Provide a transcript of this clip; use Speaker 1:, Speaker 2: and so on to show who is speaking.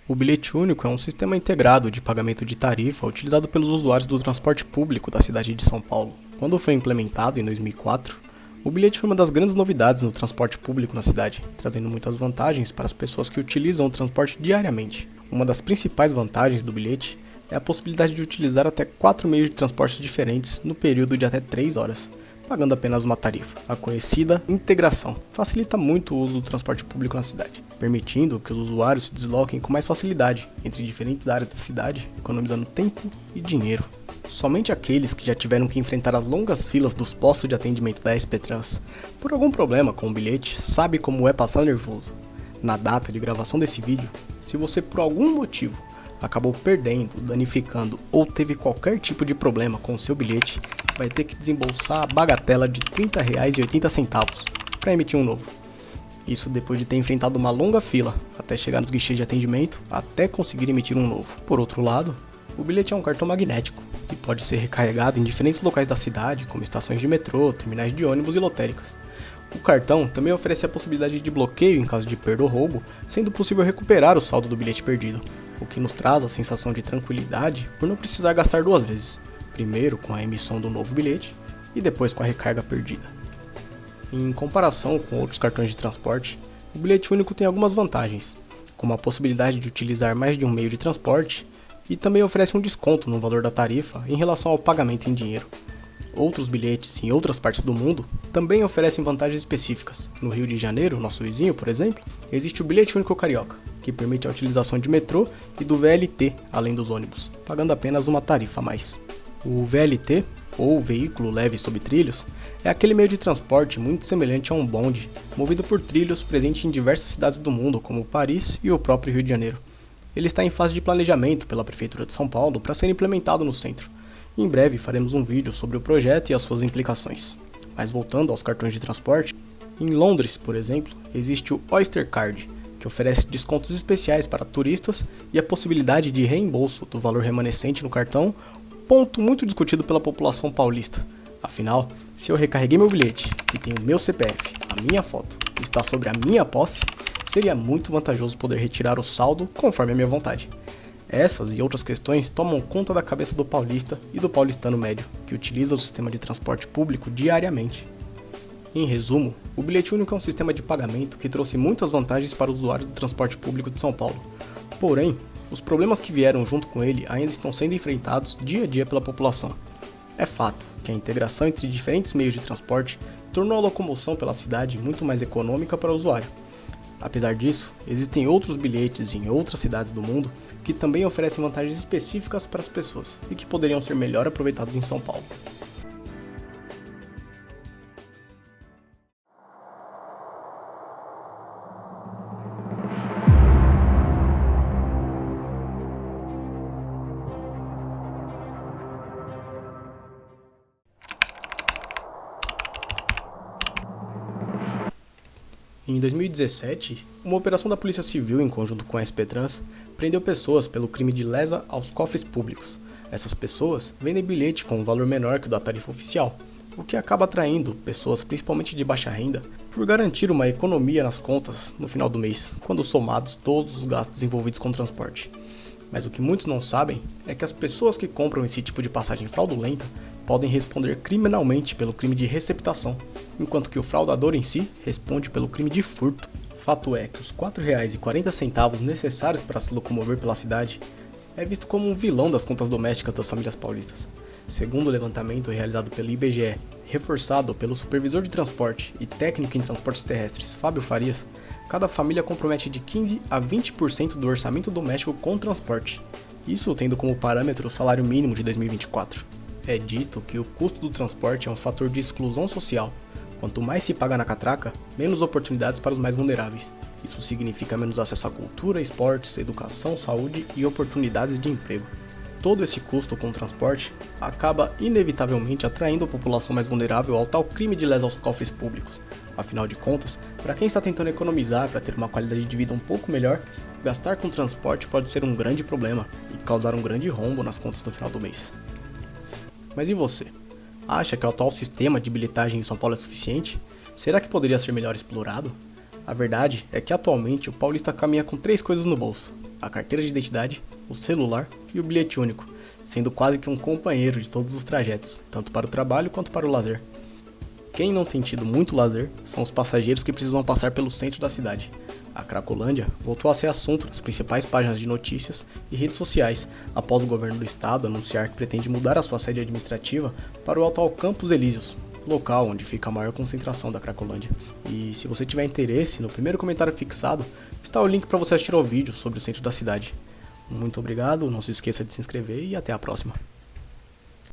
Speaker 1: O bilhete único é um sistema integrado de pagamento de tarifa utilizado pelos usuários do transporte público da cidade de São Paulo. Quando foi implementado em 2004, o bilhete foi uma das grandes novidades no transporte público na cidade, trazendo muitas vantagens para as pessoas que utilizam o transporte diariamente. Uma das principais vantagens do bilhete é a possibilidade de utilizar até 4 meios de transporte diferentes no período de até 3 horas, pagando apenas uma tarifa. A conhecida integração facilita muito o uso do transporte público na cidade, permitindo que os usuários se desloquem com mais facilidade entre diferentes áreas da cidade, economizando tempo e dinheiro. Somente aqueles que já tiveram que enfrentar as longas filas dos postos de atendimento da SP Trans por algum problema com o bilhete sabe como é passar nervoso. Na data de gravação desse vídeo, se você por algum motivo acabou perdendo, danificando ou teve qualquer tipo de problema com o seu bilhete, vai ter que desembolsar a bagatela de R$ 30,80 para emitir um novo. Isso depois de ter enfrentado uma longa fila até chegar nos guichês de atendimento, até conseguir emitir um novo. Por outro lado, o bilhete é um cartão magnético e pode ser recarregado em diferentes locais da cidade, como estações de metrô, terminais de ônibus e lotéricas. O cartão também oferece a possibilidade de bloqueio em caso de perda ou roubo, sendo possível recuperar o saldo do bilhete perdido, o que nos traz a sensação de tranquilidade por não precisar gastar duas vezes, primeiro com a emissão do novo bilhete e depois com a recarga perdida. Em comparação com outros cartões de transporte, o bilhete único tem algumas vantagens, como a possibilidade de utilizar mais de um meio de transporte e também oferece um desconto no valor da tarifa em relação ao pagamento em dinheiro. Outros bilhetes em outras partes do mundo também oferecem vantagens específicas. No Rio de Janeiro, nosso vizinho, por exemplo, existe o bilhete único carioca, que permite a utilização de metrô e do VLT, além dos ônibus, pagando apenas uma tarifa a mais. O VLT, ou veículo leve sob trilhos, é aquele meio de transporte muito semelhante a um bonde, movido por trilhos presente em diversas cidades do mundo, como Paris e o próprio Rio de Janeiro. Ele está em fase de planejamento pela Prefeitura de São Paulo para ser implementado no centro. Em breve faremos um vídeo sobre o projeto e as suas implicações. Mas voltando aos cartões de transporte, em Londres, por exemplo, existe o Oyster Card, que oferece descontos especiais para turistas e a possibilidade de reembolso do valor remanescente no cartão, ponto muito discutido pela população paulista. Afinal, se eu recarreguei meu bilhete, que tem o meu CPF, a minha foto e está sobre a minha posse, seria muito vantajoso poder retirar o saldo conforme a minha vontade. Essas e outras questões tomam conta da cabeça do paulista e do paulistano médio, que utiliza o sistema de transporte público diariamente. Em resumo, o bilhete único é um sistema de pagamento que trouxe muitas vantagens para os usuários do transporte público de São Paulo. Porém, os problemas que vieram junto com ele ainda estão sendo enfrentados dia a dia pela população. É fato que a integração entre diferentes meios de transporte tornou a locomoção pela cidade muito mais econômica para o usuário. Apesar disso, existem outros bilhetes em outras cidades do mundo que também oferecem vantagens específicas para as pessoas e que poderiam ser melhor aproveitados em São Paulo. Em 2017, uma operação da Polícia Civil em conjunto com a SP Trans prendeu pessoas pelo crime de lesa aos cofres públicos. Essas pessoas vendem bilhete com um valor menor que o da tarifa oficial, o que acaba atraindo pessoas principalmente de baixa renda por garantir uma economia nas contas no final do mês, quando somados todos os gastos envolvidos com o transporte. Mas o que muitos não sabem é que as pessoas que compram esse tipo de passagem fraudulenta podem responder criminalmente pelo crime de receptação, enquanto que o fraudador em si responde pelo crime de furto. Fato é que os R$ 4,40 necessários para se locomover pela cidade é visto como um vilão das contas domésticas das famílias paulistas. Segundo o levantamento realizado pelo IBGE, reforçado pelo supervisor de transporte e técnico em transportes terrestres Fábio Farias, cada família compromete de 15% a 20% do orçamento doméstico com transporte, isso tendo como parâmetro o salário mínimo de 2024. É dito que o custo do transporte é um fator de exclusão social. Quanto mais se paga na catraca, menos oportunidades para os mais vulneráveis. Isso significa menos acesso à cultura, esportes, educação, saúde e oportunidades de emprego. Todo esse custo com o transporte acaba inevitavelmente atraindo a população mais vulnerável ao tal crime de lesa aos cofres públicos. Afinal de contas, para quem está tentando economizar para ter uma qualidade de vida um pouco melhor, gastar com transporte pode ser um grande problema e causar um grande rombo nas contas no final do mês. Mas e você? Acha que o atual sistema de bilhetagem em São Paulo é suficiente? Será que poderia ser melhor explorado? A verdade é que atualmente o paulista caminha com 3 coisas no bolso: a carteira de identidade, o celular e o bilhete único, sendo quase que um companheiro de todos os trajetos, tanto para o trabalho quanto para o lazer. Quem não tem tido muito lazer são os passageiros que precisam passar pelo centro da cidade. A Cracolândia voltou a ser assunto nas principais páginas de notícias e redes sociais após o governo do estado anunciar que pretende mudar a sua sede administrativa para o atual Campos Elíseos, local onde fica a maior concentração da Cracolândia. E se você tiver interesse, no primeiro comentário fixado está o link para você assistir ao vídeo sobre o centro da cidade. Muito obrigado, não se esqueça de se inscrever e até a próxima.